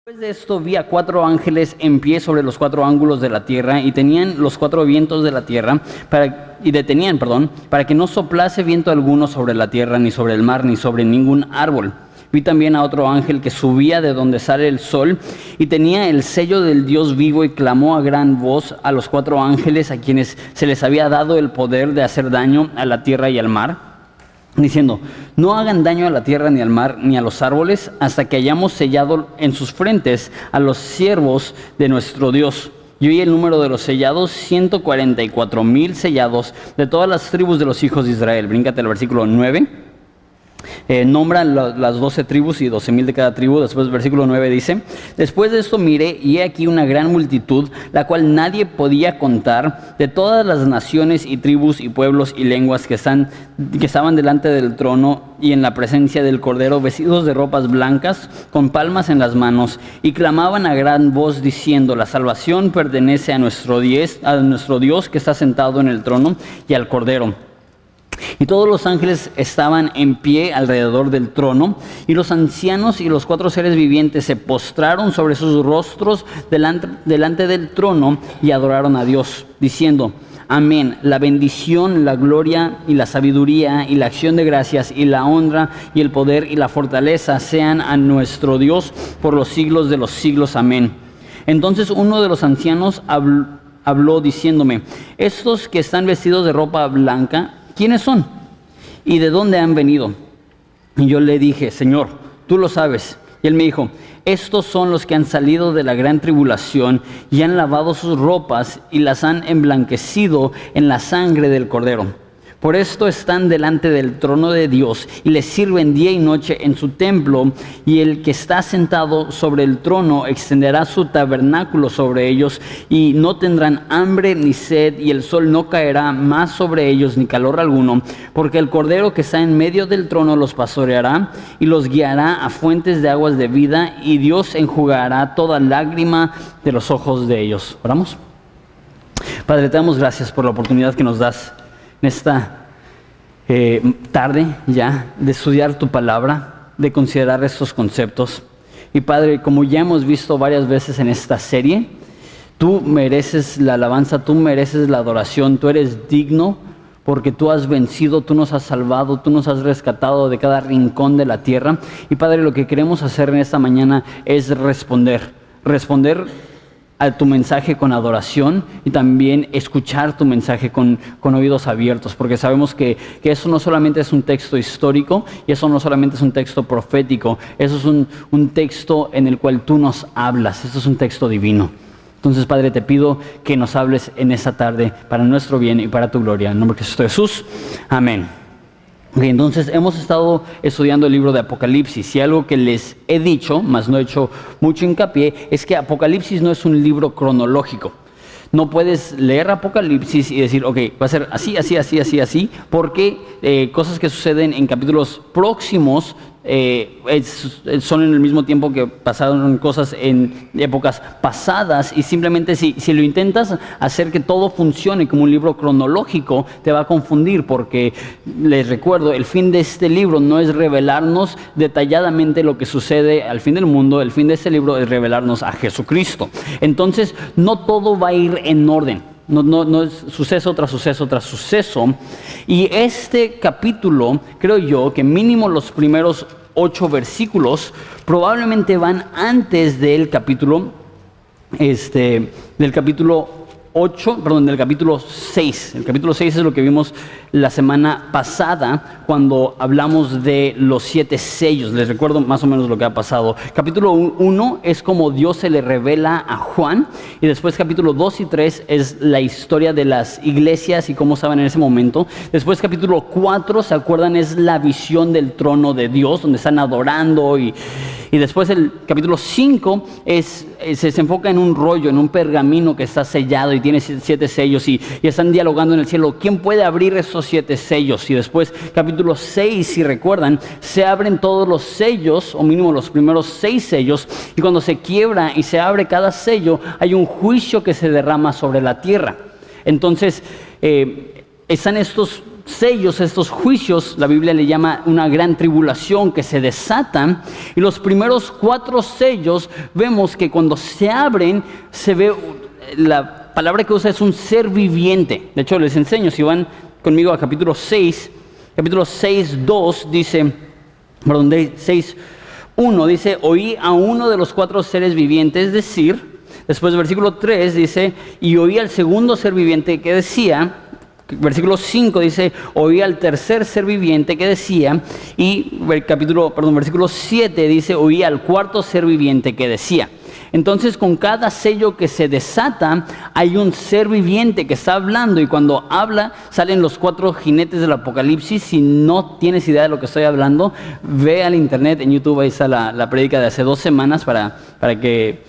Después de esto vi a 4 ángeles en pie sobre los 4 ángulos de la tierra y tenían los 4 vientos de la tierra para que no soplase viento alguno sobre la tierra, ni sobre el mar, ni sobre ningún árbol. Vi también a otro ángel que subía de donde sale el sol y tenía el sello del Dios vivo y clamó a gran voz a los 4 ángeles a quienes se les había dado el poder de hacer daño a la tierra y al mar, diciendo: no hagan daño a la tierra, ni al mar, ni a los árboles, hasta que hayamos sellado en sus frentes a los siervos de nuestro Dios. Y oí el número de los sellados: 144,000 sellados de todas las tribus de los hijos de Israel. Bríncate al versículo 9. Nombra las 12 tribus y 12,000 de cada tribu. Después, versículo 9 dice: después de esto miré, y he aquí una gran multitud, la cual nadie podía contar, de todas las naciones y tribus y pueblos y lenguas que estaban delante del trono y en la presencia del Cordero, vestidos de ropas blancas, con palmas en las manos, y clamaban a gran voz diciendo: la salvación pertenece a nuestro Dios que está sentado en el trono y al Cordero. Y todos los ángeles estaban en pie alrededor del trono, y los ancianos y los 4 seres vivientes se postraron sobre sus rostros delante del trono y adoraron a Dios, diciendo: amén, la bendición, la gloria y la sabiduría y la acción de gracias y la honra y el poder y la fortaleza sean a nuestro Dios por los siglos de los siglos. Amén. Entonces uno de los ancianos habló diciéndome: estos que están vestidos de ropa blanca, ¿quiénes son? ¿Y de dónde han venido? Y yo le dije: Señor, tú lo sabes. Y él me dijo: estos son los que han salido de la gran tribulación y han lavado sus ropas y las han emblanquecido en la sangre del Cordero. Por esto están delante del trono de Dios y le sirven día y noche en su templo, y el que está sentado sobre el trono extenderá su tabernáculo sobre ellos, y no tendrán hambre ni sed, y el sol no caerá más sobre ellos ni calor alguno, porque el Cordero que está en medio del trono los pastoreará y los guiará a fuentes de aguas de vida, y Dios enjugará toda lágrima de los ojos de ellos. ¿Oramos? Padre, te damos gracias por la oportunidad que nos das en esta tarde ya de estudiar tu palabra, de considerar estos conceptos. Y Padre, como ya hemos visto varias veces en esta serie, tú mereces la alabanza, tú mereces la adoración, tú eres digno porque tú has vencido, tú nos has salvado, tú nos has rescatado de cada rincón de la tierra. Y Padre, lo que queremos hacer en esta mañana es responder a tu mensaje con adoración, y también escuchar tu mensaje con oídos abiertos, porque sabemos que eso no solamente es un texto histórico, y eso no solamente es un texto profético, eso es un texto en el cual tú nos hablas. Esto es un texto divino. Entonces, Padre, te pido que nos hables en esta tarde para nuestro bien y para tu gloria. En nombre de Cristo Jesús. Amén. Okay, entonces hemos estado estudiando el libro de Apocalipsis, y algo que les he dicho, mas no he hecho mucho hincapié, es que Apocalipsis no es un libro cronológico. No puedes leer Apocalipsis y decir: ok, va a ser así, así, así, así, así, porque cosas que suceden en capítulos próximos son en el mismo tiempo que pasaron cosas en épocas pasadas, y simplemente si lo intentas hacer que todo funcione como un libro cronológico, te va a confundir, porque les recuerdo, el fin de este libro no es revelarnos detalladamente lo que sucede al fin del mundo. El fin de este libro es revelarnos a Jesucristo. Entonces no todo va a ir en orden. No es suceso tras suceso tras suceso. Y este capítulo, creo yo que mínimo los primeros 8 versículos probablemente van antes del capítulo 6. El capítulo 6 es lo que vimos la semana pasada cuando hablamos de los 7 sellos. Les recuerdo más o menos lo que ha pasado. Capítulo 1 es como Dios se le revela a Juan, y después capítulo 2 y 3 es la historia de las iglesias y cómo estaban en ese momento. Después capítulo 4, ¿se acuerdan? Es la visión del trono de Dios, donde están adorando, y después el capítulo 5 se enfoca en un rollo, en un pergamino que está sellado y tiene 7 sellos, y están dialogando en el cielo: ¿quién puede abrir esos 7 sellos? Y después capítulo 6, si recuerdan, se abren todos los sellos, o mínimo los primeros 6 sellos, y cuando se quiebra y se abre cada sello, hay un juicio que se derrama sobre la tierra. Entonces están estos sellos, estos juicios, la Biblia le llama una gran tribulación que se desatan. Y los primeros 4 sellos, vemos que cuando se abren, se ve, la palabra que usa es un ser viviente. De hecho, les enseño, si van conmigo a capítulo 6:2 dice, perdón, 6:1 dice, oí a uno de los 4 seres vivientes decir. Después, versículo 3 dice, y oí al segundo ser viviente que decía. Versículo 5 dice, oí al tercer ser viviente que decía. Y versículo 7 dice, oí al cuarto ser viviente que decía. Entonces, con cada sello que se desata, hay un ser viviente que está hablando. Y cuando habla, salen los 4 jinetes del Apocalipsis. Si no tienes idea de lo que estoy hablando, ve al internet, en YouTube, ahí está la prédica de hace 2 semanas para que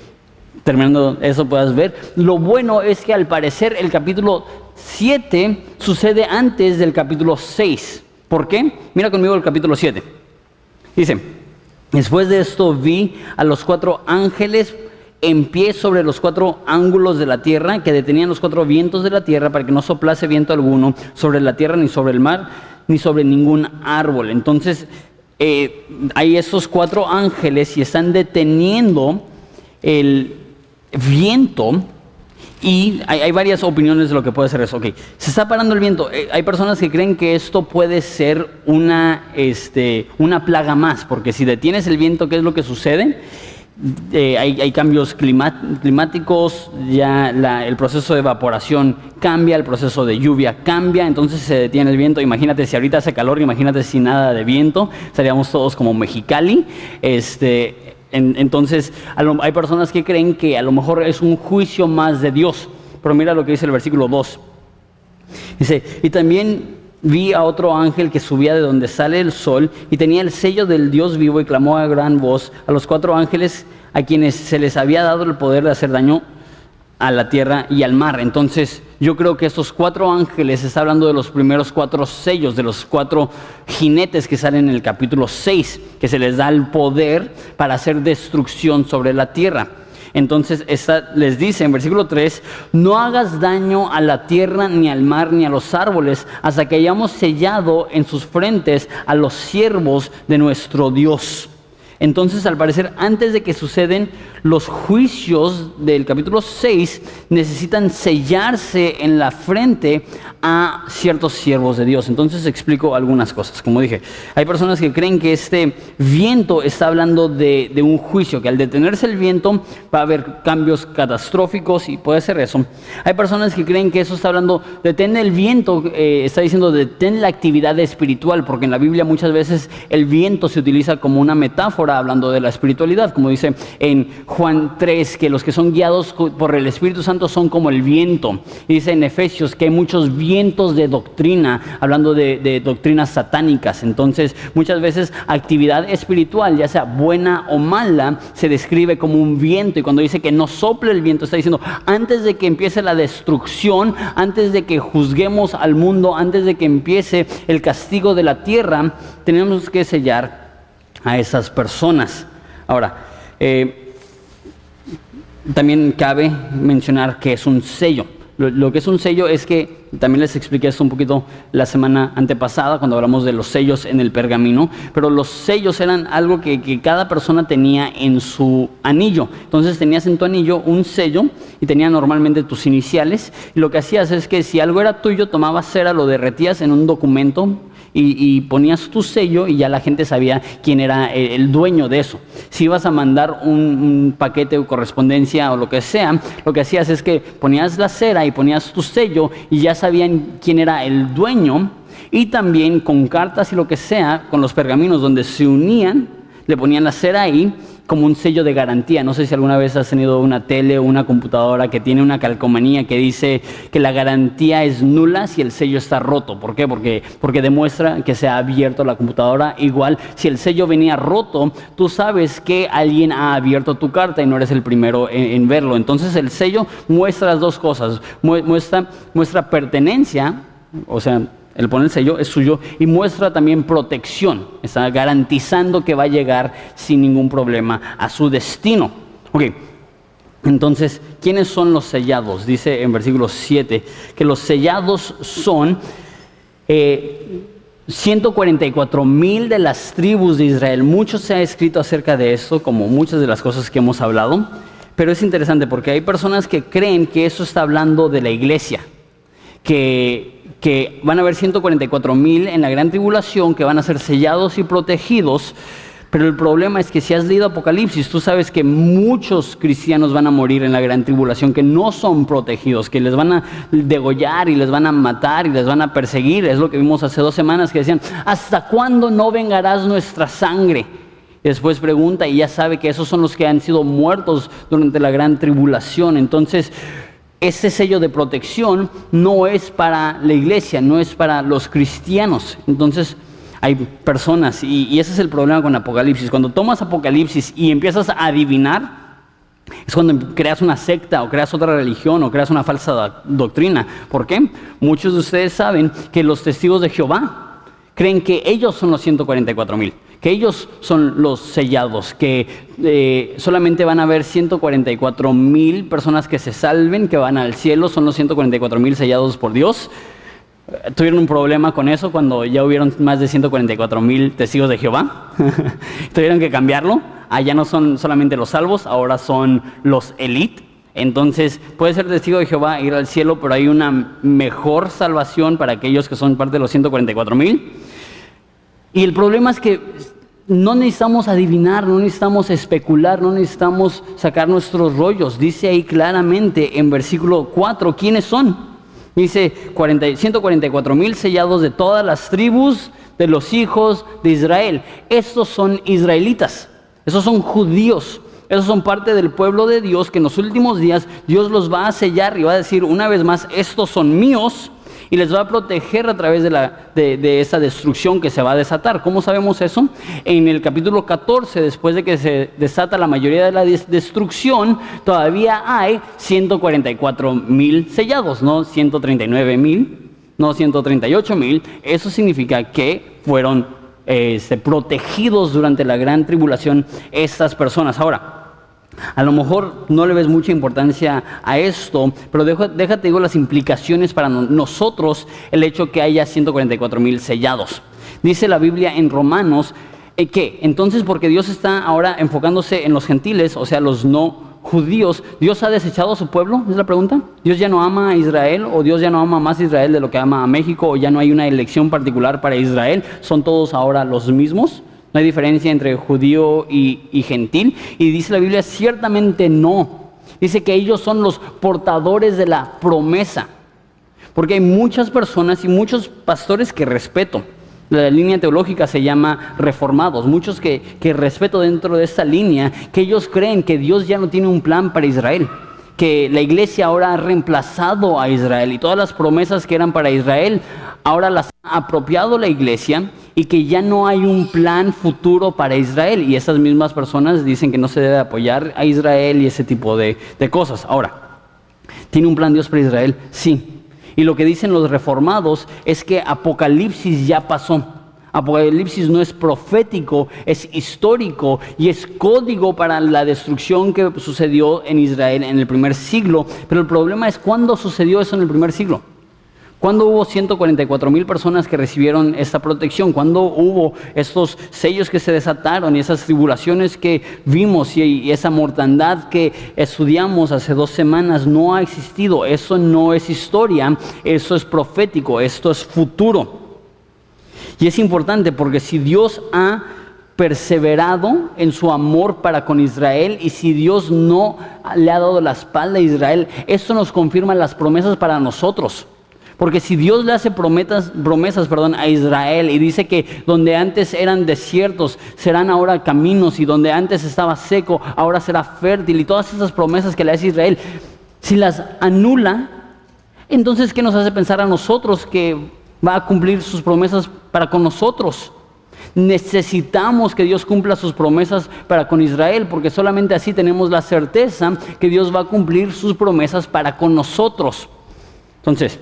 terminando eso puedas ver. Lo bueno es que al parecer el capítulo 7 sucede antes del capítulo 6. ¿Por qué? Mira conmigo el capítulo 7. Dice, después de esto vi a los 4 ángeles en pie sobre los 4 ángulos de la tierra, que detenían los 4 vientos de la tierra para que no soplase viento alguno sobre la tierra, ni sobre el mar, ni sobre ningún árbol. Entonces hay esos 4 ángeles y están deteniendo el viento. Y hay varias opiniones de lo que puede ser eso. Okay. Se está parando el viento. Hay personas que creen que esto puede ser una plaga más, porque si detienes el viento, ¿qué es lo que sucede? Hay cambios climáticos, ya el proceso de evaporación cambia, el proceso de lluvia cambia, entonces se detiene el viento. Imagínate si ahorita hace calor, imagínate si nada de viento, estaríamos todos como Mexicali. Entonces hay personas que creen que a lo mejor es un juicio más de Dios, pero mira lo que dice el versículo 2. Dice, y también vi a otro ángel que subía de donde sale el sol y tenía el sello del Dios vivo y clamó a gran voz a los 4 ángeles a quienes se les había dado el poder de hacer daño a la tierra y al mar. Entonces yo creo que estos 4 ángeles está hablando de los primeros 4 sellos, de los 4 jinetes que salen en el capítulo 6, que se les da el poder para hacer destrucción sobre la tierra. Entonces les dice en versículo 3, no hagas daño a la tierra, ni al mar, ni a los árboles, hasta que hayamos sellado en sus frentes a los siervos de nuestro Dios. Entonces, al parecer, antes de que suceden los juicios del capítulo 6, necesitan sellarse en la frente a ciertos siervos de Dios. Entonces, explico algunas cosas. Como dije, hay personas que creen que este viento está hablando de un juicio, que al detenerse el viento va a haber cambios catastróficos y puede ser eso. Hay personas que creen que eso está hablando, detén el viento, está diciendo detén la actividad espiritual, porque en la Biblia muchas veces el viento se utiliza como una metáfora hablando de la espiritualidad, como dice en Juan 3, que los que son guiados por el Espíritu Santo son como el viento. Y dice en Efesios que hay muchos vientos de doctrina, hablando de doctrinas satánicas. Entonces, muchas veces actividad espiritual, ya sea buena o mala, se describe como un viento. Y cuando dice que no sople el viento, está diciendo, antes de que empiece la destrucción, antes de que juzguemos al mundo, antes de que empiece el castigo de la tierra, tenemos que sellar a esas personas. Ahora, también cabe mencionar que es un sello. Lo que es un sello es que, también les expliqué esto un poquito la semana antepasada cuando hablamos de los sellos en el pergamino, pero los sellos eran algo que cada persona tenía en su anillo. Entonces tenías en tu anillo un sello y tenía normalmente tus iniciales, y lo que hacías es que si algo era tuyo, tomabas cera, lo derretías en un documento y ponías tu sello y ya la gente sabía quién era el dueño de eso. Si ibas a mandar un paquete o correspondencia o lo que sea, lo que hacías es que ponías la cera y ponías tu sello y ya sabían quién era el dueño. Y también con cartas y lo que sea, con los pergaminos donde se unían, le ponían la cera ahí como un sello de garantía. No sé si alguna vez has tenido una tele o una computadora que tiene una calcomanía que dice que la garantía es nula si el sello está roto. ¿Por qué? Porque demuestra que se ha abierto la computadora. Igual, si el sello venía roto, tú sabes que alguien ha abierto tu carta y no eres el primero en verlo. Entonces el sello muestra las dos cosas. Muestra pertenencia, o sea, el poner el sello es suyo, y muestra también protección. Está garantizando que va a llegar sin ningún problema a su destino. Ok, entonces, ¿quiénes son los sellados? Dice en versículo 7 que los sellados son 144,000 de las tribus de Israel. Mucho se ha escrito acerca de esto, como muchas de las cosas que hemos hablado, pero es interesante porque hay personas que creen que eso está hablando de la iglesia, que van a haber 144,000 en la gran tribulación, que van a ser sellados y protegidos. Pero el problema es que si has leído Apocalipsis, tú sabes que muchos cristianos van a morir en la gran tribulación, que no son protegidos, que les van a degollar y les van a matar y les van a perseguir. Es lo que vimos hace 2 semanas, que decían, ¿hasta cuándo no vengarás nuestra sangre? Y después pregunta y ya sabe que esos son los que han sido muertos durante la gran tribulación. Entonces, ese sello de protección no es para la iglesia, no es para los cristianos. Entonces, hay personas, y ese es el problema con Apocalipsis. Cuando tomas Apocalipsis y empiezas a adivinar, es cuando creas una secta o creas otra religión o creas una falsa doctrina. ¿Por qué? Muchos de ustedes saben que los testigos de Jehová creen que ellos son los 144,000, que ellos son los sellados, que solamente van a haber 144,000 personas que se salven, que van al cielo, son los 144,000 sellados por Dios. Tuvieron un problema con eso cuando ya hubieron más de 144,000 testigos de Jehová. Tuvieron que cambiarlo. Ya no son solamente los salvos, ahora son los elite. Entonces, puede ser testigo de Jehová, ir al cielo, pero hay una mejor salvación para aquellos que son parte de los 144,000. Y el problema es que no necesitamos adivinar, no necesitamos especular, no necesitamos sacar nuestros rollos. Dice ahí claramente en versículo 4, ¿quiénes son? Dice 144,000 sellados de todas las tribus de los hijos de Israel. Estos son israelitas, esos son judíos, esos son parte del pueblo de Dios, que en los últimos días Dios los va a sellar y va a decir una vez más, estos son míos, y les va a proteger a través de esa destrucción que se va a desatar. ¿Cómo sabemos eso? En el capítulo 14, después de que se desata la mayoría de la destrucción, todavía hay 144,000 sellados, no 139,000, no 138,000. Eso significa que fueron protegidos durante la gran tribulación estas personas. Ahora, a lo mejor no le ves mucha importancia a esto, pero déjate digo las implicaciones para nosotros el hecho que haya 144,000 sellados. Dice la Biblia en Romanos que entonces, porque Dios está ahora enfocándose en los gentiles, o sea, los no judíos, ¿Dios ha desechado a su pueblo? ¿Es la pregunta? ¿Dios ya no ama a Israel, o Dios ya no ama más a Israel de lo que ama a México, o ya no hay una elección particular para Israel? ¿Son todos ahora los mismos? ¿No hay diferencia entre judío y gentil? Y dice la Biblia, ciertamente no. Dice que ellos son los portadores de la promesa. Porque hay muchas personas y muchos pastores que respeto. La línea teológica se llama reformados. Muchos que respeto dentro de esta línea, que ellos creen que Dios ya no tiene un plan para Israel, que la iglesia ahora ha reemplazado a Israel y todas las promesas que eran para Israel ahora las ha apropiado la iglesia, y que ya no hay un plan futuro para Israel. Y esas mismas personas dicen que no se debe apoyar a Israel y ese tipo de cosas. Ahora, ¿tiene un plan Dios para Israel? Sí. Y lo que dicen los reformados es que Apocalipsis ya pasó. Apocalipsis no es profético, es histórico y es código para la destrucción que sucedió en Israel en el primer siglo. Pero el problema es, ¿cuándo sucedió eso en el primer siglo? ¿Cuándo hubo 144,000 personas que recibieron esta protección? ¿Cuándo hubo estos sellos que se desataron y esas tribulaciones que vimos y esa mortandad que estudiamos hace 2 semanas? No ha existido. Eso no es historia, eso es profético, esto es futuro. Y es importante porque si Dios ha perseverado en su amor para con Israel, y si Dios no le ha dado la espalda a Israel, esto nos confirma las promesas para nosotros. Porque si Dios le hace promesas a Israel y dice que donde antes eran desiertos serán ahora caminos, y donde antes estaba seco ahora será fértil, y todas esas promesas que le hace Israel, si las anula, entonces ¿qué nos hace pensar a nosotros que va a cumplir sus promesas para con nosotros? Necesitamos que Dios cumpla sus promesas para con Israel, porque solamente así tenemos la certeza que Dios va a cumplir sus promesas para con nosotros. Entonces,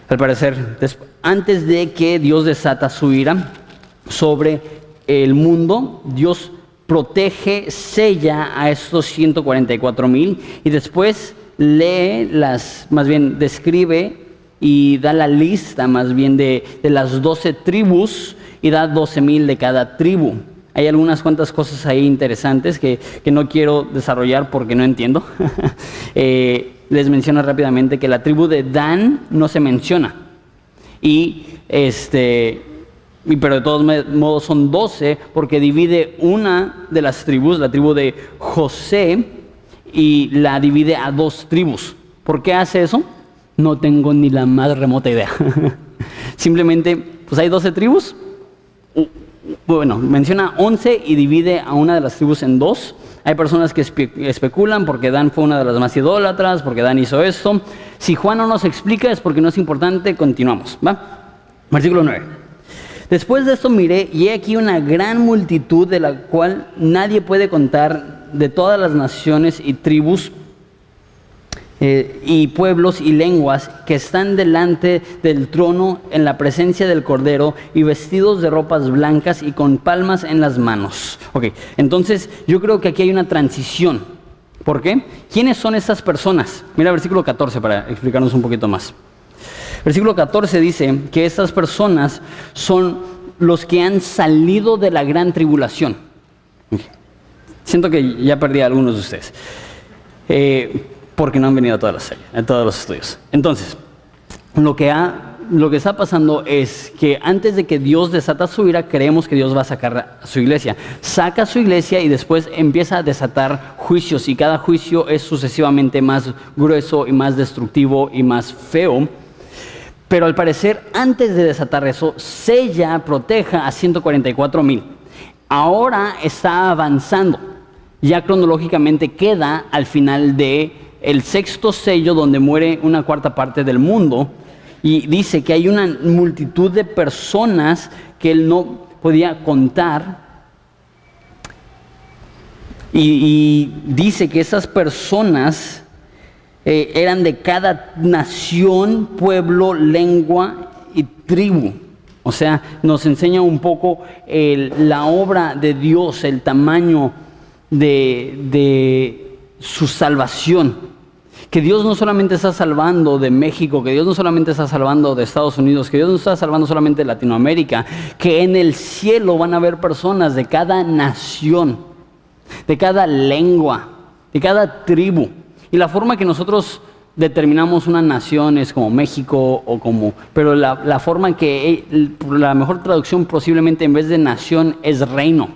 al parecer, antes de que Dios desata su ira sobre el mundo, Dios protege, sella a estos 144,000 y después describe y da la lista más bien de las 12 tribus y da 12,000 de cada tribu. Hay algunas cuantas cosas ahí interesantes que no quiero desarrollar porque no entiendo. Les menciono rápidamente que la tribu de Dan no se menciona. Pero de todos modos son 12 porque divide una de las tribus, la tribu de José, y la divide a 2 tribus. ¿Por qué hace eso? No tengo ni la más remota idea. Simplemente, pues hay 12 tribus. Bueno, menciona 11 y divide a una de las tribus en 2. Hay personas que especulan porque Dan fue una de las más idólatras, porque Dan hizo esto. Si Juan no nos explica es porque no es importante, continuamos, ¿va? Versículo 9. Después de esto miré y he aquí una gran multitud de la cual nadie puede contar, de todas las naciones y tribus y pueblos y lenguas, que están delante del trono en la presencia del Cordero, y vestidos de ropas blancas y con palmas en las manos. Ok, entonces yo creo que aquí hay una transición. ¿Por qué? ¿Quiénes son estas personas? Mira versículo 14 para explicarnos un poquito más. Versículo 14 dice que estas personas son los que han salido de la gran tribulación. Okay. Siento que ya perdí a algunos de ustedes. Porque no han venido a todas todos los estudios. Entonces, lo que está pasando es que antes de que Dios desata su ira, creemos que Dios va a sacar a su iglesia. Saca a su iglesia y después empieza a desatar juicios, y cada juicio es sucesivamente más grueso y más destructivo y más feo. Pero al parecer, antes de desatar eso, sella, proteja a 144,000. Ahora está avanzando. Ya cronológicamente queda al final de el 6º sello, donde muere una cuarta parte del mundo, y dice que hay una multitud de personas que él no podía contar, y dice que esas personas eran de cada nación, pueblo, lengua y tribu. O sea, nos enseña un poco la obra de Dios, el tamaño de su salvación. Que Dios no solamente está salvando de México, que Dios no solamente está salvando de Estados Unidos, que Dios no está salvando solamente de Latinoamérica, que en el cielo van a haber personas de cada nación, de cada lengua, de cada tribu. Y la forma que nosotros determinamos una nación es como México o como... Pero la forma que... La mejor traducción posiblemente en vez de nación es reino.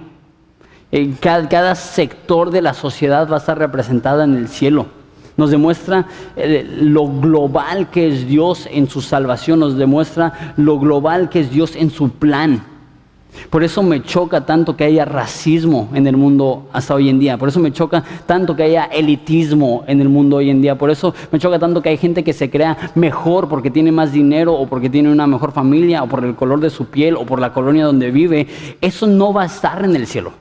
Cada sector de la sociedad va a estar representada en el cielo. Nos demuestra lo global que es Dios en su salvación. Nos demuestra lo global que es Dios en su plan. Por eso me choca tanto que haya racismo en el mundo hasta hoy en día. Por eso me choca tanto que haya elitismo en el mundo hoy en día. Por eso me choca tanto que hay gente que se crea mejor porque tiene más dinero, o porque tiene una mejor familia, o por el color de su piel, o por la colonia donde vive. Eso no va a estar en el cielo.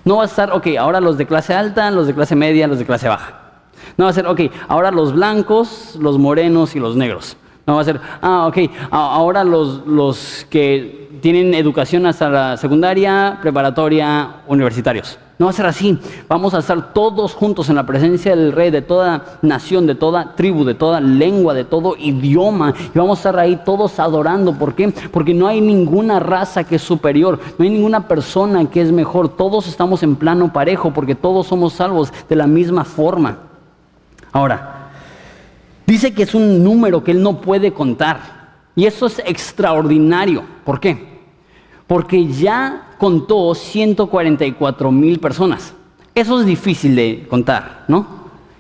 No va a estar, ok, ahora los de clase alta, los de clase media, los de clase baja. No va a ser, ok, ahora los blancos, los morenos y los negros. No va a ser, ok, ahora los que tienen educación hasta la secundaria, preparatoria, universitarios. No va a ser así. Vamos a estar todos juntos en la presencia del Rey, de toda nación, de toda tribu, de toda lengua, de todo idioma. Y vamos a estar ahí todos adorando. ¿Por qué? Porque no hay ninguna raza que es superior. No hay ninguna persona que es mejor. Todos estamos en plano parejo porque todos somos salvos de la misma forma. Ahora, dice que es un número que él no puede contar. Y eso es extraordinario. ¿Por qué? Porque ya contó 144,000 personas. Eso es difícil de contar, ¿no?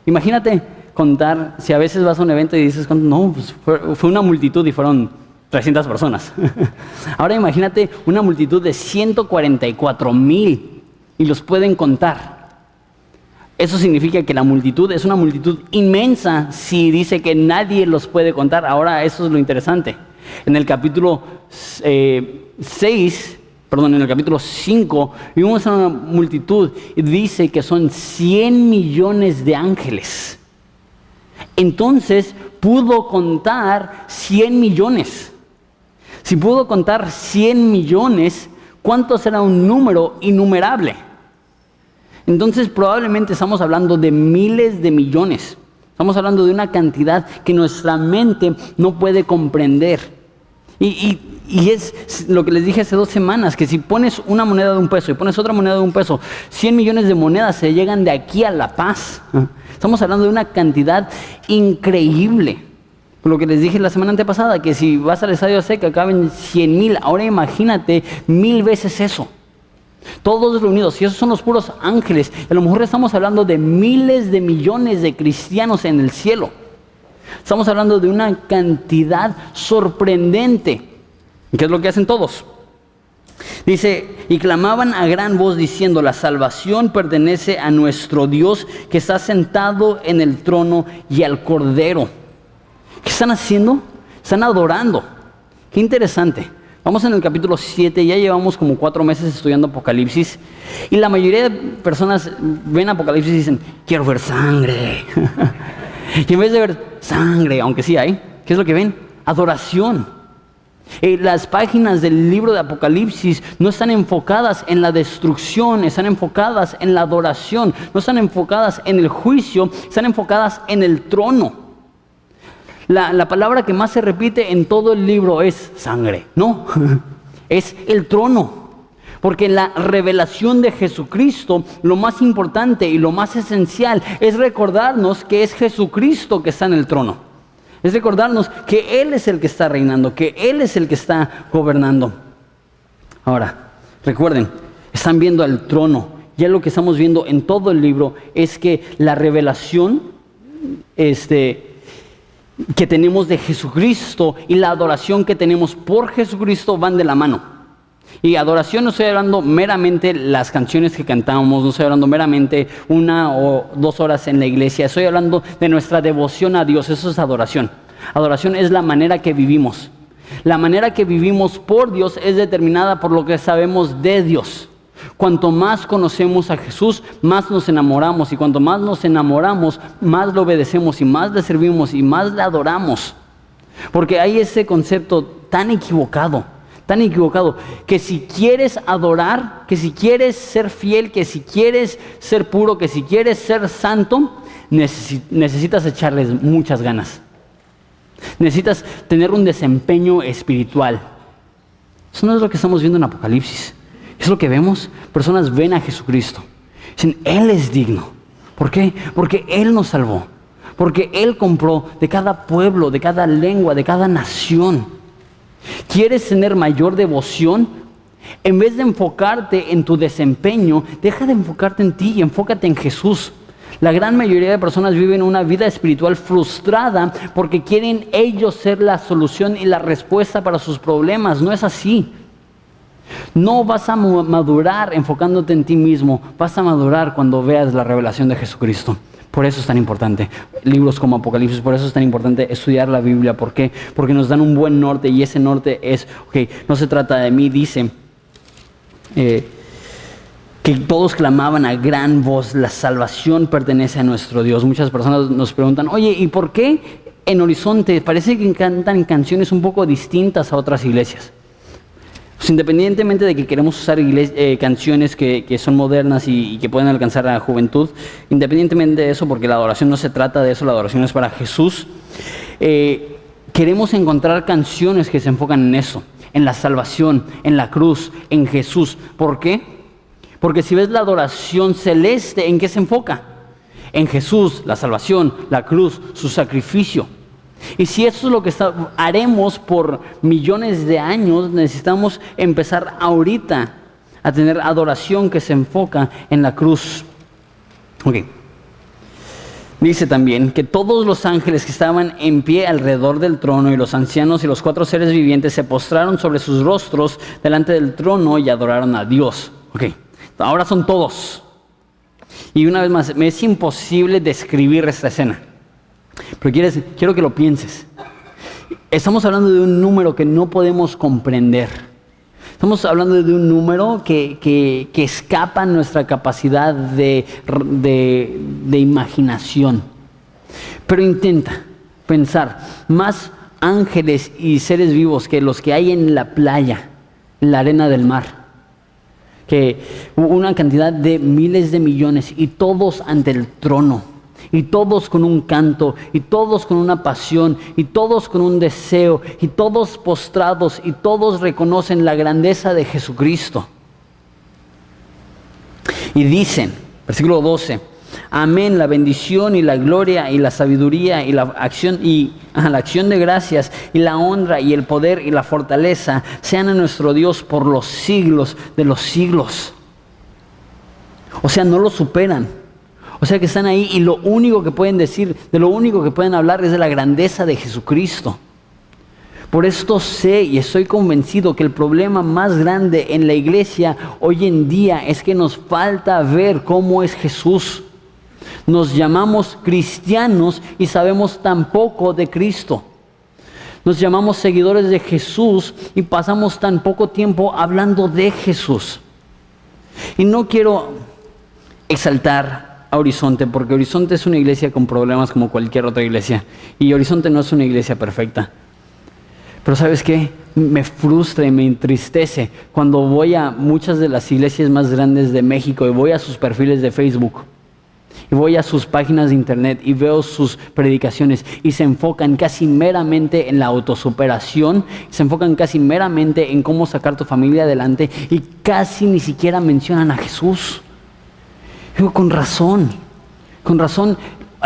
Imagínate contar, si a veces vas a un evento y dices, no, pues fue una multitud y fueron 300 personas. Ahora imagínate una multitud de 144,000 y los pueden contar. Eso significa que la multitud es una multitud inmensa si dice que nadie los puede contar. Ahora eso es lo interesante. En el capítulo 5, vimos a una multitud y dice que son 100 millones de ángeles. Entonces pudo contar 100 millones. Si pudo contar 100 millones, ¿cuánto será un número innumerable? Entonces probablemente estamos hablando de miles de millones. Estamos Estamos hablando de una cantidad que nuestra mente no puede comprender. Y es lo que les dije hace 2 semanas, que si pones una moneda de $1 y pones otra moneda de $1, 100 millones de monedas se llegan de aquí a La Paz. Estamos hablando de una cantidad increíble. Lo que les dije la semana antepasada, que si vas al Estadio Azteca caben 100,000. Ahora imagínate 1000 veces eso. Todos reunidos, y esos son los puros ángeles. A lo mejor estamos hablando de miles de millones de cristianos en el cielo. Estamos hablando de una cantidad sorprendente. ¿Qué es lo que hacen todos? Dice, y clamaban a gran voz diciendo, la salvación pertenece a nuestro Dios que está sentado en el trono y al Cordero. ¿Qué están haciendo? Están adorando. Qué interesante. Vamos en el capítulo 7, ya llevamos como 4 meses estudiando Apocalipsis. Y la mayoría de personas ven Apocalipsis y dicen, quiero ver sangre. Y en vez de ver sangre, aunque sí hay, ¿qué es lo que ven? Adoración. Las páginas del libro de Apocalipsis no están enfocadas en la destrucción, están enfocadas en la adoración. No están enfocadas en el juicio, están enfocadas en el trono. La palabra que más se repite en todo el libro es sangre. No, es el trono. Porque en la revelación de Jesucristo, lo más importante y lo más esencial es recordarnos que es Jesucristo que está en el trono. Es recordarnos que Él es el que está reinando, que Él es el que está gobernando. Ahora, recuerden, están viendo el trono. Ya lo que estamos viendo en todo el libro es que la revelación que tenemos de Jesucristo y la adoración que tenemos por Jesucristo van de la mano. Y adoración no estoy hablando meramente las canciones que cantamos, no estoy hablando meramente 1 o 2 horas en la iglesia, estoy hablando de nuestra devoción a Dios. Eso es adoración. Adoración es la manera que vivimos. La manera que vivimos por Dios es determinada por lo que sabemos de Dios. Cuanto más conocemos a Jesús, más nos enamoramos. Y cuanto más nos enamoramos, más lo obedecemos y más le servimos y más le adoramos. Porque hay ese concepto tan equivocado, que si quieres adorar, que si quieres ser fiel, que si quieres ser puro, que si quieres ser santo, necesitas echarles muchas ganas. Necesitas tener un desempeño espiritual. Eso no es lo que estamos viendo en Apocalipsis. Es lo que vemos. Personas ven a Jesucristo. Dicen, Él es digno. ¿Por qué? Porque Él nos salvó. Porque Él compró de cada pueblo, de cada lengua, de cada nación. ¿Quieres tener mayor devoción? En vez de enfocarte en tu desempeño, deja de enfocarte en ti y enfócate en Jesús. La gran mayoría de personas viven una vida espiritual frustrada porque quieren ellos ser la solución y la respuesta para sus problemas. No es así. No vas a madurar enfocándote en ti mismo. Vas a madurar cuando veas la revelación de Jesucristo. Por eso es tan importante libros como Apocalipsis, por eso es tan importante estudiar la Biblia. ¿Por qué? Porque nos dan un buen norte y ese norte es, no se trata de mí, dice que todos clamaban a gran voz, la salvación pertenece a nuestro Dios. Muchas personas nos preguntan, oye, ¿y por qué en Horizonte parece que cantan canciones un poco distintas a otras iglesias? Pues independientemente de que queremos usar canciones que son modernas y que pueden alcanzar a la juventud, independientemente de eso, porque la adoración no se trata de eso, la adoración es para Jesús, queremos encontrar canciones que se enfocan en eso, en la salvación, en la cruz, en Jesús. ¿Por qué? Porque si ves la adoración celeste, ¿en qué se enfoca? En Jesús, la salvación, la cruz, su sacrificio. Y si eso es lo que haremos por millones de años, necesitamos empezar ahorita a tener adoración que se enfoca en la cruz. Dice también que todos los ángeles que estaban en pie alrededor del trono y los ancianos y los 4 seres vivientes se postraron sobre sus rostros delante del trono y adoraron a Dios. Ahora son todos. Y una vez más, me es imposible describir esta escena. Pero quiero que lo pienses. Estamos hablando de un número que no podemos comprender. Estamos hablando de un número que escapa nuestra capacidad de imaginación. Pero intenta pensar, más ángeles y seres vivos que los que hay en la playa, en la arena del mar. Que una cantidad de miles de millones y todos ante el trono. y todos con un canto, y todos con una pasión, y todos con un deseo, y todos postrados, y todos reconocen la grandeza de Jesucristo. Y dicen, versículo 12, amén, la bendición y la gloria y la sabiduría y la acción de gracias y la honra y el poder y la fortaleza sean a nuestro Dios por los siglos de los siglos. O sea, no lo superan. O sea que están ahí y lo único que pueden decir, de lo único que pueden hablar es de la grandeza de Jesucristo. Por esto sé y estoy convencido que el problema más grande en la iglesia hoy en día es que nos falta ver cómo es Jesús. Nos llamamos cristianos y sabemos tan poco de Cristo. Nos llamamos seguidores de Jesús y pasamos tan poco tiempo hablando de Jesús. Y no quiero exaltar a Horizonte, porque Horizonte es una iglesia con problemas como cualquier otra iglesia. Y Horizonte no es una iglesia perfecta. Pero ¿sabes qué? Me frustra y me entristece cuando voy a muchas de las iglesias más grandes de México y voy a sus perfiles de Facebook y voy a sus páginas de internet y veo sus predicaciones y se enfocan casi meramente en la autosuperación, se enfocan casi meramente en cómo sacar tu familia adelante y casi ni siquiera mencionan a Jesús. Digo, con razón,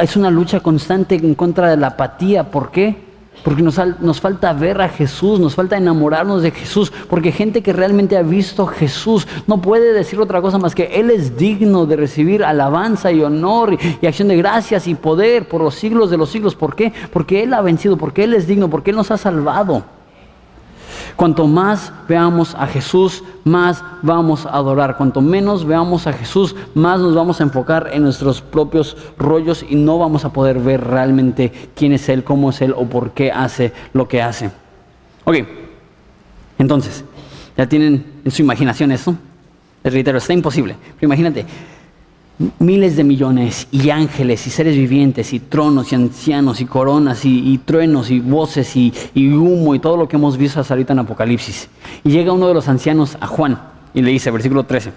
es una lucha constante en contra de la apatía. ¿Por qué? Porque nos falta ver a Jesús, nos falta enamorarnos de Jesús, porque gente que realmente ha visto a Jesús no puede decir otra cosa más que Él es digno de recibir alabanza y honor y acción de gracias y poder por los siglos de los siglos. ¿Por qué? Porque Él ha vencido, porque Él es digno, porque Él nos ha salvado. Cuanto más veamos a Jesús, más vamos a adorar. Cuanto menos veamos a Jesús, más nos vamos a enfocar en nuestros propios rollos y no vamos a poder ver realmente quién es Él, cómo es Él o por qué hace lo que hace. Ok, entonces, ¿ya tienen en su imaginación esto? Les reitero, está imposible. Pero imagínate, miles de millones y ángeles y seres vivientes y tronos y ancianos y coronas y truenos y voces y humo y todo lo que hemos visto hasta ahorita en Apocalipsis. Y llega uno de los ancianos a Juan y le dice, versículo 13.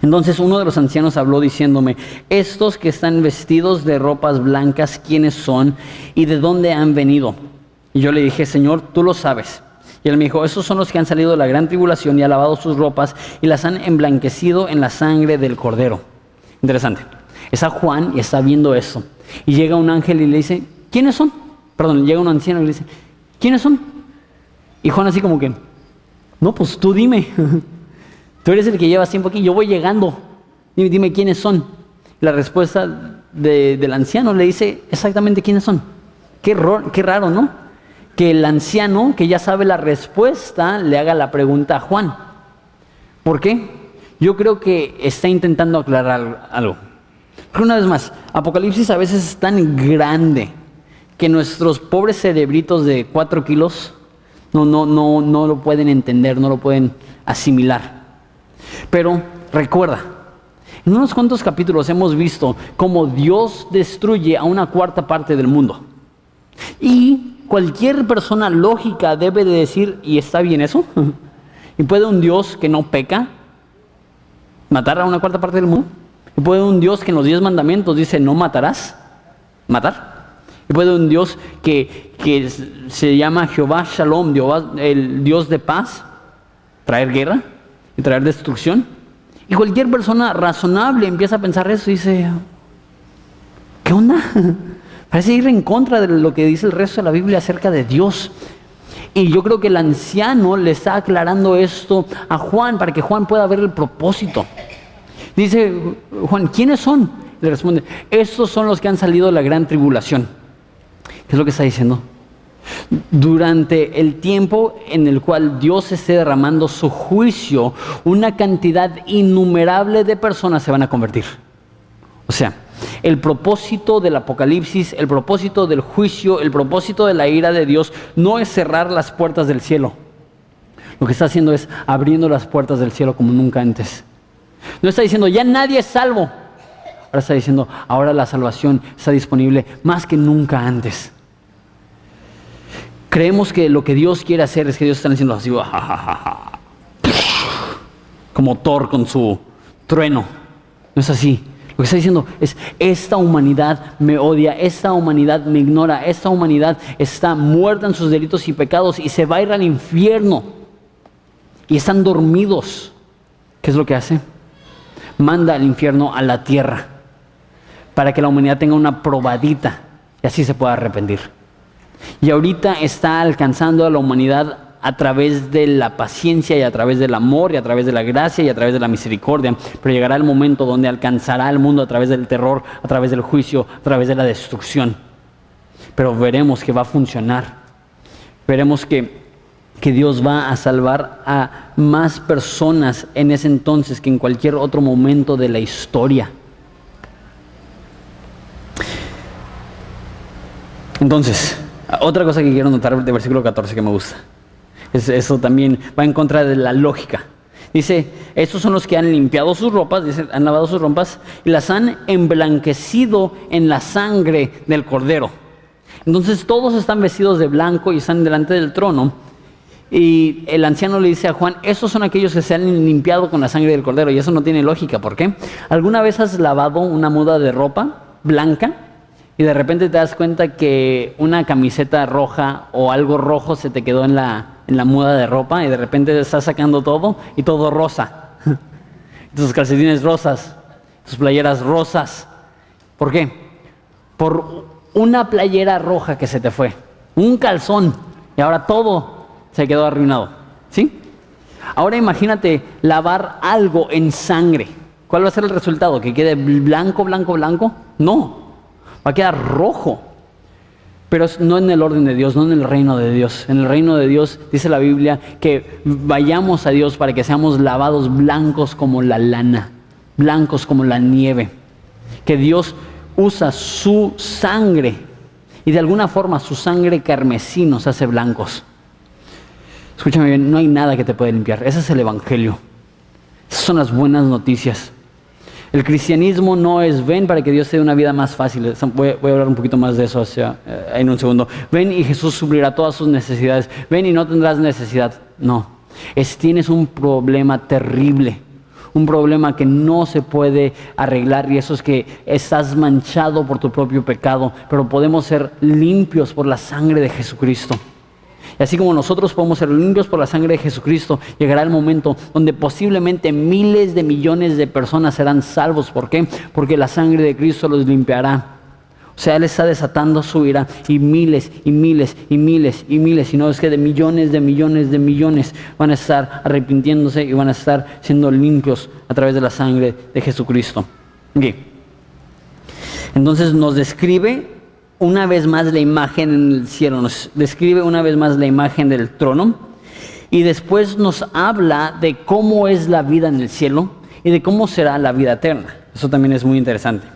Entonces uno de los ancianos habló diciéndome, estos que están vestidos de ropas blancas, ¿quiénes son y de dónde han venido? Y yo le dije, Señor, tú lo sabes. Y él me dijo, esos son los que han salido de la gran tribulación y han lavado sus ropas y las han emblanquecido en la sangre del Cordero. Interesante. Está Juan y está viendo eso. Y llega un ángel y le dice, ¿quiénes son? Perdón, llega un anciano y le dice, ¿quiénes son? Y Juan así como que, no, pues tú dime. Tú eres el que llevas tiempo aquí, yo voy llegando. Dime quiénes son. La respuesta del anciano le dice exactamente quiénes son. Qué raro, ¿no? Que el anciano, que ya sabe la respuesta, le haga la pregunta a Juan. ¿Por qué? Yo creo que está intentando aclarar algo. Pero una vez más, Apocalipsis a veces es tan grande que nuestros pobres cerebritos de 4 kilos no lo pueden entender, no lo pueden asimilar. Pero recuerda, en unos cuantos capítulos hemos visto cómo Dios destruye a una cuarta parte del mundo. Y cualquier persona lógica debe de decir, ¿y está bien eso? ¿Y puede un Dios que no peca matar a una cuarta parte del mundo? ¿Y puede un Dios que en los 10 mandamientos dice no matarás? ¿Matar? ¿Y puede un Dios que se llama Jehová Shalom, el Dios de paz, traer guerra y traer destrucción? Y cualquier persona razonable empieza a pensar eso y dice, ¿qué onda? Parece ir en contra de lo que dice el resto de la Biblia acerca de Dios. Y yo creo que el anciano le está aclarando esto a Juan para que Juan pueda ver el propósito. Dice Juan, ¿quiénes son? Le responde, estos son los que han salido de la gran tribulación. ¿Qué es lo que está diciendo? Durante el tiempo en el cual Dios esté derramando su juicio, una cantidad innumerable de personas se van a convertir. O sea, el propósito del Apocalipsis, el propósito del juicio, el propósito de la ira de Dios no es cerrar las puertas del cielo. Lo que está haciendo es abriendo las puertas del cielo como nunca antes. No está diciendo, ya nadie es salvo. Ahora está diciendo, ahora la salvación está disponible más que nunca antes. Creemos que lo que Dios quiere hacer es que Dios está haciendo así, como Thor con su trueno. No es así. Lo que está diciendo es, esta humanidad me odia, esta humanidad me ignora, esta humanidad está muerta en sus delitos y pecados y se va a ir al infierno. Y están dormidos. ¿Qué es lo que hace? Manda al infierno a la tierra para que la humanidad tenga una probadita y así se pueda arrepentir. Y ahorita está alcanzando a la humanidad a través de la paciencia y a través del amor y a través de la gracia y a través de la misericordia, pero llegará el momento donde alcanzará al mundo a través del terror, a través del juicio, a través de la destrucción. Pero veremos que va a funcionar. Veremos que Dios va a salvar a más personas en ese entonces que en cualquier otro momento de la historia. Entonces, otra cosa que quiero notar del versículo 14 que me gusta. Eso también va en contra de la lógica. Dice, estos son los que han limpiado sus ropas, dice, han lavado sus ropas y las han emblanquecido en la sangre del Cordero. Entonces todos están vestidos de blanco y están delante del trono. Y el anciano le dice a Juan, estos son aquellos que se han limpiado con la sangre del Cordero. Y eso no tiene lógica. ¿Por qué? ¿Alguna vez has lavado una muda de ropa blanca y de repente te das cuenta que una camiseta roja o algo rojo se te quedó en la muda de ropa y de repente te estás sacando todo y todo rosa? Tus calcetines rosas, tus playeras rosas. ¿Por qué? Por una playera roja que se te fue, un calzón, y ahora todo se quedó arruinado, ¿sí? Ahora imagínate lavar algo en sangre. ¿Cuál va a ser el resultado? ¿Que quede blanco, blanco, blanco? No, va a quedar rojo. Pero no en el orden de Dios, no en el reino de Dios. En el reino de Dios dice la Biblia que vayamos a Dios para que seamos lavados blancos como la lana, blancos como la nieve. Que Dios usa su sangre y de alguna forma su sangre carmesí nos hace blancos. Escúchame bien, no hay nada que te pueda limpiar. Ese es el Evangelio. Esas son las buenas noticias. El cristianismo no es ven para que Dios te dé una vida más fácil. Voy a hablar un poquito más de eso en un segundo. Ven y Jesús suplirá todas sus necesidades. Ven y no tendrás necesidad. No, tienes un problema terrible. Un problema que no se puede arreglar y eso es que estás manchado por tu propio pecado. Pero podemos ser limpios por la sangre de Jesucristo. Y así como nosotros podemos ser limpios por la sangre de Jesucristo, llegará el momento donde posiblemente miles de millones de personas serán salvos. ¿Por qué? Porque la sangre de Cristo los limpiará. O sea, Él está desatando su ira y miles y miles y miles y miles, y no es que de millones van a estar arrepintiéndose y van a estar siendo limpios a través de la sangre de Jesucristo. Okay. Entonces nos describe una vez más la imagen en el cielo, nos describe una vez más la imagen del trono y después nos habla de cómo es la vida en el cielo y de cómo será la vida eterna. Eso también es muy interesante.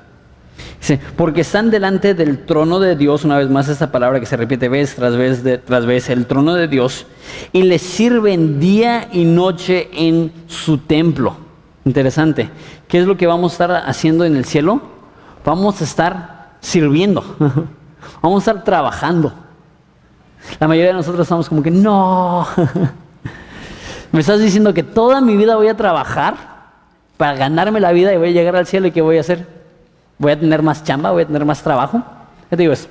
Dice, porque están delante del trono de Dios, una vez más esta palabra que se repite vez tras vez, el trono de Dios, y les sirven día y noche en su templo. Interesante. ¿Qué es lo que vamos a estar haciendo en el cielo? Vamos a estar sirviendo. Vamos a estar trabajando. La mayoría de nosotros estamos como que no. ¿Me estás diciendo que toda mi vida voy a trabajar para ganarme la vida y voy a llegar al cielo y qué voy a hacer? ¿Voy a tener más chamba? ¿Voy a tener más trabajo? ¿Qué te digo eso?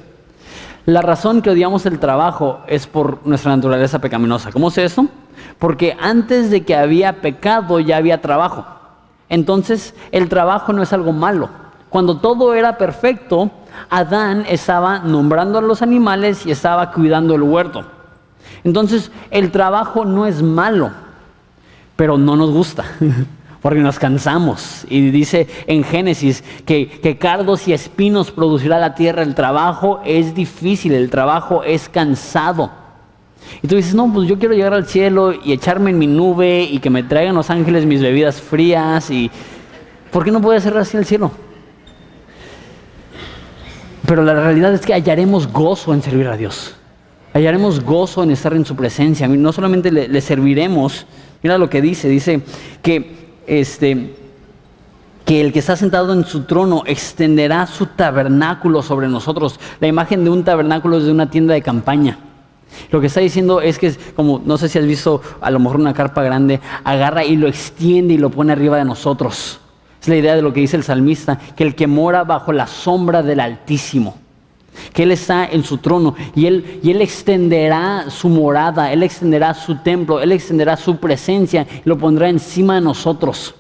La razón que odiamos el trabajo es por nuestra naturaleza pecaminosa. ¿Cómo sé esto? Porque antes de que había pecado ya había trabajo. Entonces el trabajo no es algo malo. Cuando todo era perfecto, Adán estaba nombrando a los animales y estaba cuidando el huerto. Entonces el trabajo no es malo, pero no nos gusta. Porque nos cansamos. Y dice en Génesis que cardos y espinos producirá la tierra. El trabajo es difícil, el trabajo es cansado. Y tú dices, no, pues yo quiero llegar al cielo y echarme en mi nube y que me traigan los ángeles mis bebidas frías. Y ¿por qué no puede ser así el cielo? Pero la realidad es que hallaremos gozo en servir a Dios. Hallaremos gozo en estar en su presencia. No solamente le serviremos, mira lo que dice que el que está sentado en su trono extenderá su tabernáculo sobre nosotros. La imagen de un tabernáculo es de una tienda de campaña. Lo que está diciendo es que, como no sé si has visto a lo mejor una carpa grande, agarra y lo extiende y lo pone arriba de nosotros. Es la idea de lo que dice el salmista, que el que mora bajo la sombra del Altísimo, que Él está en su trono y Él extenderá su morada, Él extenderá su templo, Él extenderá su presencia y lo pondrá encima de nosotros.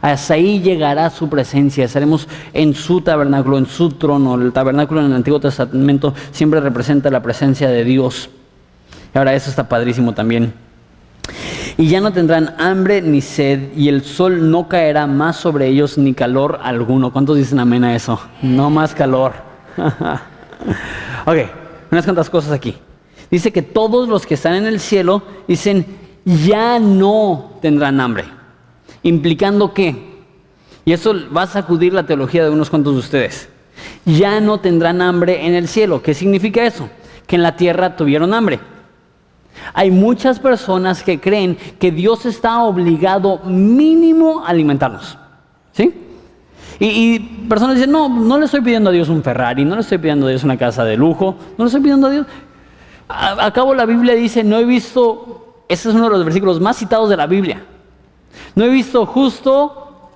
Hasta ahí llegará su presencia, estaremos en su tabernáculo, en su trono. El tabernáculo en el Antiguo Testamento siempre representa la presencia de Dios. Y ahora eso está padrísimo también. Y ya no tendrán hambre ni sed, y el sol no caerá más sobre ellos ni calor alguno. ¿Cuántos dicen amén a eso? No más calor. Ok, unas cuantas cosas aquí. Dice que todos los que están en el cielo dicen, ya no tendrán hambre. ¿Implicando qué? Y eso va a sacudir la teología de unos cuantos de ustedes. Ya no tendrán hambre en el cielo. ¿Qué significa eso? Que en la tierra tuvieron hambre. Hay muchas personas que creen que Dios está obligado mínimo a alimentarnos. ¿Sí? Y personas dicen, no le estoy pidiendo a Dios un Ferrari, no le estoy pidiendo a Dios una casa de lujo, no le estoy pidiendo a Dios. A cabo la Biblia dice, no he visto, ese es uno de los versículos más citados de la Biblia. No he visto justo,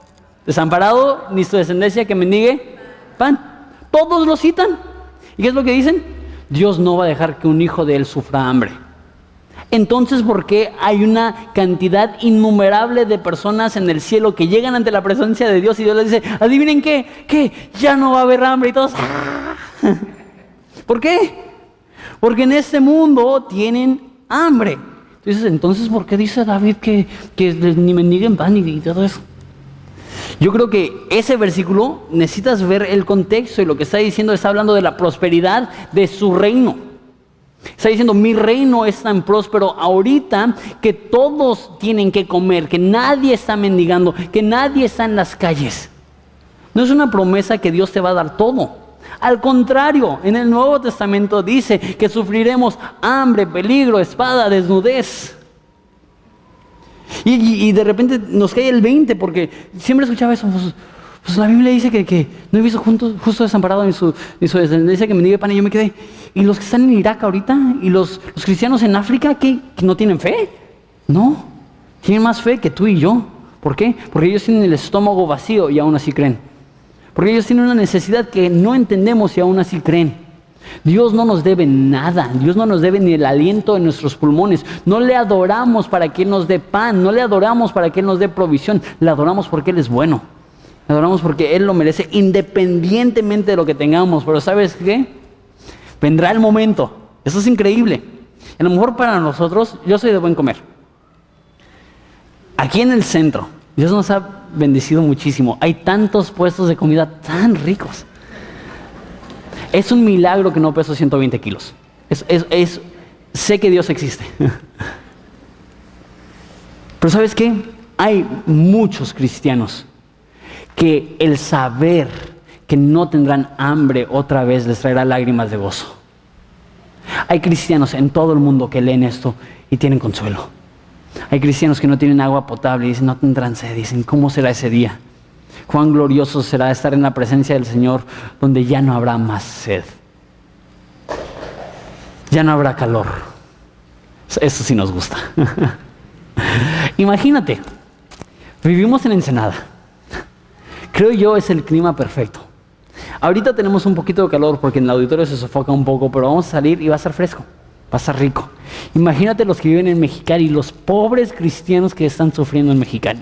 desamparado, ni su descendencia que mendigue pan. Todos lo citan. ¿Y qué es lo que dicen? Dios no va a dejar que un hijo de él sufra hambre. Entonces, ¿por qué hay una cantidad innumerable de personas en el cielo que llegan ante la presencia de Dios y Dios les dice, adivinen qué, ya no va a haber hambre y todos? ¿Por qué? Porque en este mundo tienen hambre. Entonces, ¿por qué dice David que ni mendiguen pan y todo eso? Yo creo que ese versículo necesitas ver el contexto y lo que está diciendo está hablando de la prosperidad de su reino. Está diciendo, mi reino es tan próspero ahorita que todos tienen que comer, que nadie está mendigando, que nadie está en las calles. No es una promesa que Dios te va a dar todo. Al contrario, en el Nuevo Testamento dice que sufriremos hambre, peligro, espada, desnudez. Y de repente nos cae el 20 porque siempre escuchaba eso. Pues la Biblia dice que no he visto justo desamparado ni su descendencia que mendigue pan, y yo me quedé. ¿Y los que están en Irak ahorita? ¿Y los cristianos en África que no tienen fe? No, tienen más fe que tú y yo. ¿Por qué? Porque ellos tienen el estómago vacío y aún así creen. Porque ellos tienen una necesidad que no entendemos y aún así creen. Dios no nos debe nada. Dios no nos debe ni el aliento en nuestros pulmones. No le adoramos para que Él nos dé pan. No le adoramos para que Él nos dé provisión. Le adoramos porque Él es bueno. Le adoramos porque Él lo merece independientemente de lo que tengamos. Pero ¿sabes qué? Vendrá el momento. Eso es increíble. A lo mejor para nosotros, yo soy de buen comer. Aquí en el centro, Dios nos ha bendecido muchísimo. Hay tantos puestos de comida tan ricos. Es un milagro que no peso 120 kilos. Sé que Dios existe. Pero ¿sabes qué? Hay muchos cristianos que el saber que no tendrán hambre otra vez les traerá lágrimas de gozo. Hay cristianos en todo el mundo que leen esto y tienen consuelo. Hay cristianos que no tienen agua potable y dicen, no tendrán sed. Dicen, ¿cómo será ese día? Cuán glorioso será estar en la presencia del Señor donde ya no habrá más sed. Ya no habrá calor. Eso sí nos gusta. Imagínate, vivimos en Ensenada. Creo yo es el clima perfecto. Ahorita tenemos un poquito de calor porque en el auditorio se sofoca un poco, pero vamos a salir y va a estar fresco, va a estar rico. Imagínate los que viven en Mexicali, los pobres cristianos que están sufriendo en Mexicali.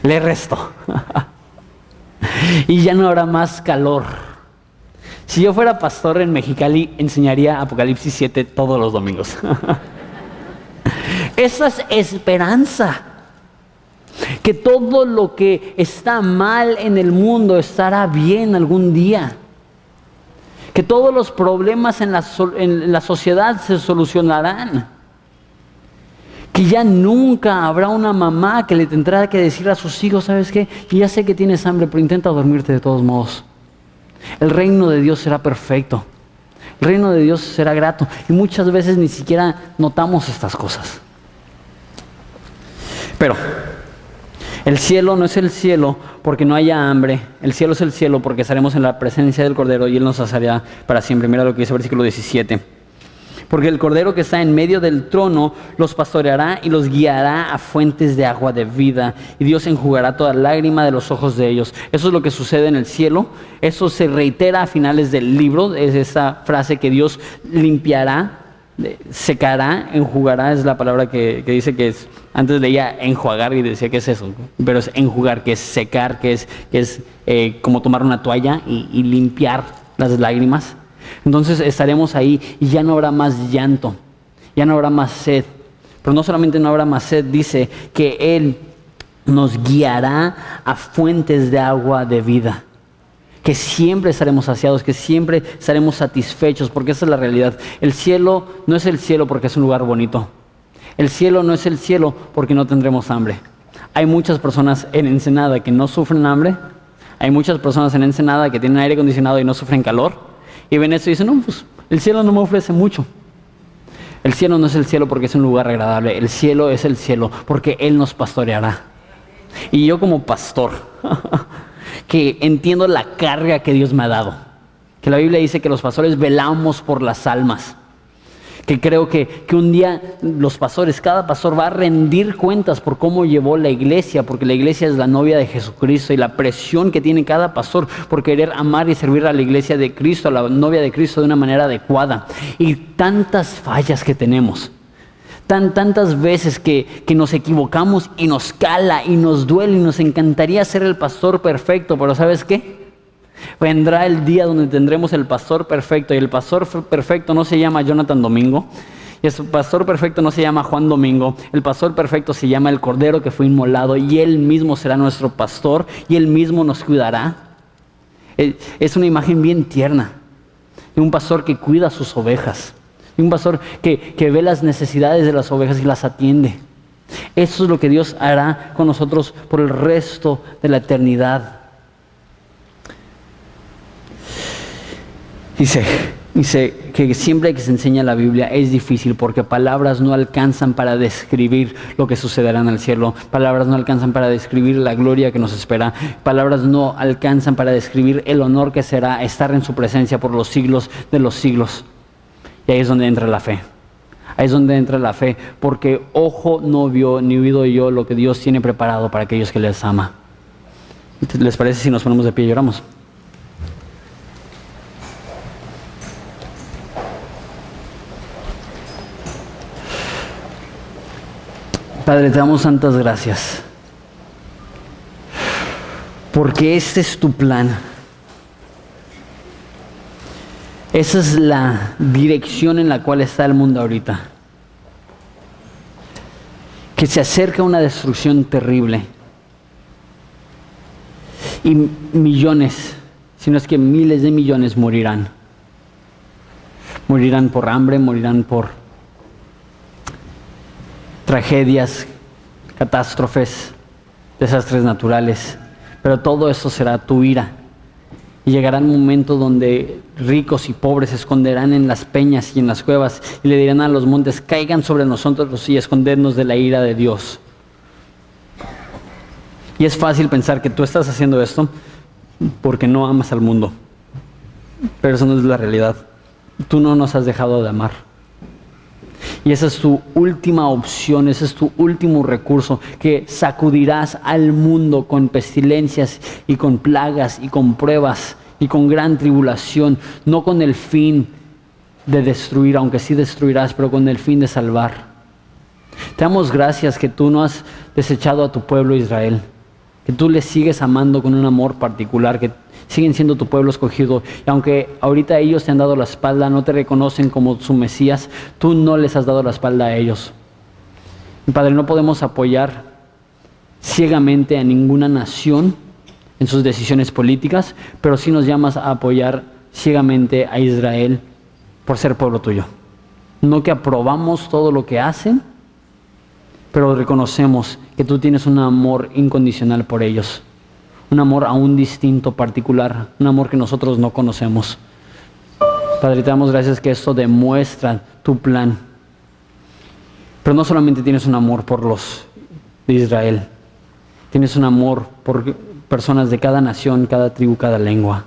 Le resto. Y ya no habrá más calor. Si yo fuera pastor en Mexicali, enseñaría Apocalipsis 7 todos los domingos. Esa es esperanza. Que todo lo que está mal en el mundo estará bien algún día. Que todos los problemas en la sociedad se solucionarán. Que ya nunca habrá una mamá que le tendrá que decir a sus hijos, ¿sabes qué? Ya sé que tienes hambre, pero intenta dormirte de todos modos. El reino de Dios será perfecto. El reino de Dios será grato. Y muchas veces ni siquiera notamos estas cosas. Pero el cielo no es el cielo porque no haya hambre. El cielo es el cielo porque estaremos en la presencia del Cordero y Él nos saciará para siempre. Mira lo que dice el versículo 17. Porque el Cordero que está en medio del trono los pastoreará y los guiará a fuentes de agua de vida. Y Dios enjugará toda lágrima de los ojos de ellos. Eso es lo que sucede en el cielo. Eso se reitera a finales del libro. Es esa frase que Dios limpiará, secará, enjugará. Es la palabra que dice que es. Antes leía enjuagar y decía que es eso. Pero es enjugar, que es secar, que es como tomar una toalla y limpiar las lágrimas. Entonces estaremos ahí y ya no habrá más llanto, ya no habrá más sed. Pero no solamente no habrá más sed, dice que Él nos guiará a fuentes de agua de vida. Que siempre estaremos saciados, que siempre estaremos satisfechos, porque esa es la realidad. El cielo no es el cielo porque es un lugar bonito. El cielo no es el cielo porque no tendremos hambre. Hay muchas personas en Ensenada que no sufren hambre. Hay muchas personas en Ensenada que tienen aire acondicionado y no sufren calor. Y ven esto y dicen, no, pues el cielo no me ofrece mucho. El cielo no es el cielo porque es un lugar agradable. El cielo es el cielo porque Él nos pastoreará. Y yo como pastor, que entiendo la carga que Dios me ha dado. Que la Biblia dice que los pastores velamos por las almas. Que creo que un día los pastores, cada pastor va a rendir cuentas por cómo llevó la iglesia, porque la iglesia es la novia de Jesucristo y la presión que tiene cada pastor por querer amar y servir a la iglesia de Cristo, a la novia de Cristo de una manera adecuada. Y tantas fallas que tenemos, tantas veces que nos equivocamos y nos cala y nos duele y nos encantaría ser el pastor perfecto, pero ¿sabes qué? Vendrá el día donde tendremos el pastor perfecto, y el pastor perfecto no se llama Jonathan Domingo, y el pastor perfecto no se llama Juan Domingo. El pastor perfecto se llama el Cordero que fue inmolado, y Él mismo será nuestro pastor y Él mismo nos cuidará. Es una imagen bien tierna de un pastor que cuida a sus ovejas, de un pastor que ve las necesidades de las ovejas y las atiende. Eso es lo que Dios hará con nosotros por el resto de la eternidad. Dice que siempre que se enseña la Biblia es difícil porque palabras no alcanzan para describir lo que sucederá en el cielo. Palabras no alcanzan para describir la gloria que nos espera. Palabras no alcanzan para describir el honor que será estar en su presencia por los siglos de los siglos. Y ahí es donde entra la fe. Ahí es donde entra la fe, porque ojo no vio ni oído oyó lo que Dios tiene preparado para aquellos que les ama. ¿Les parece si nos ponemos de pie y lloramos? Padre, te damos santas gracias, porque este es tu plan. Esa es la dirección en la cual está el mundo ahorita. Que se acerca una destrucción terrible. Y millones, si no es que miles de millones morirán. Morirán por hambre, morirán por tragedias, catástrofes, desastres naturales. Pero todo eso será tu ira. Y llegará un momento donde ricos y pobres se esconderán en las peñas y en las cuevas y le dirán a los montes, caigan sobre nosotros y escondernos de la ira de Dios. Y es fácil pensar que tú estás haciendo esto porque no amas al mundo. Pero eso no es la realidad. Tú no nos has dejado de amar. Y esa es tu última opción, ese es tu último recurso, que sacudirás al mundo con pestilencias y con plagas y con pruebas y con gran tribulación, no con el fin de destruir, aunque sí destruirás, pero con el fin de salvar. Te damos gracias que tú no has desechado a tu pueblo Israel, que tú les sigues amando con un amor particular, que siguen siendo tu pueblo escogido. Y aunque ahorita ellos te han dado la espalda, no te reconocen como su Mesías, tú no les has dado la espalda a ellos. Y Padre, no podemos apoyar ciegamente a ninguna nación en sus decisiones políticas, pero sí nos llamas a apoyar ciegamente a Israel por ser pueblo tuyo. No que aprobamos todo lo que hacen, pero reconocemos que tú tienes un amor incondicional por ellos. Un amor aún distinto, particular, un amor que nosotros no conocemos. Padre, te damos gracias que esto demuestra tu plan. Pero no solamente tienes un amor por los de Israel, tienes un amor por personas de cada nación, cada tribu, cada lengua.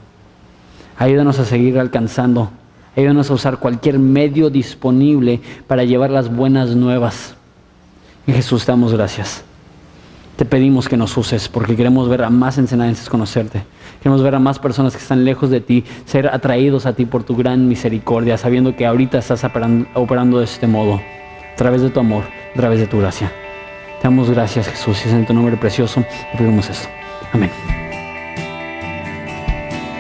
Ayúdanos a seguir alcanzando Ayúdanos a usar cualquier medio disponible para llevar las buenas nuevas. Y Jesús, te damos gracias. Te pedimos que nos uses porque queremos ver a más ensenadenses conocerte. Queremos ver a más personas que están lejos de ti, ser atraídos a ti por tu gran misericordia, sabiendo que ahorita estás operando de este modo, a través de tu amor, a través de tu gracia. Te damos gracias, Jesús, y es en tu nombre precioso que pedimos esto. Amén.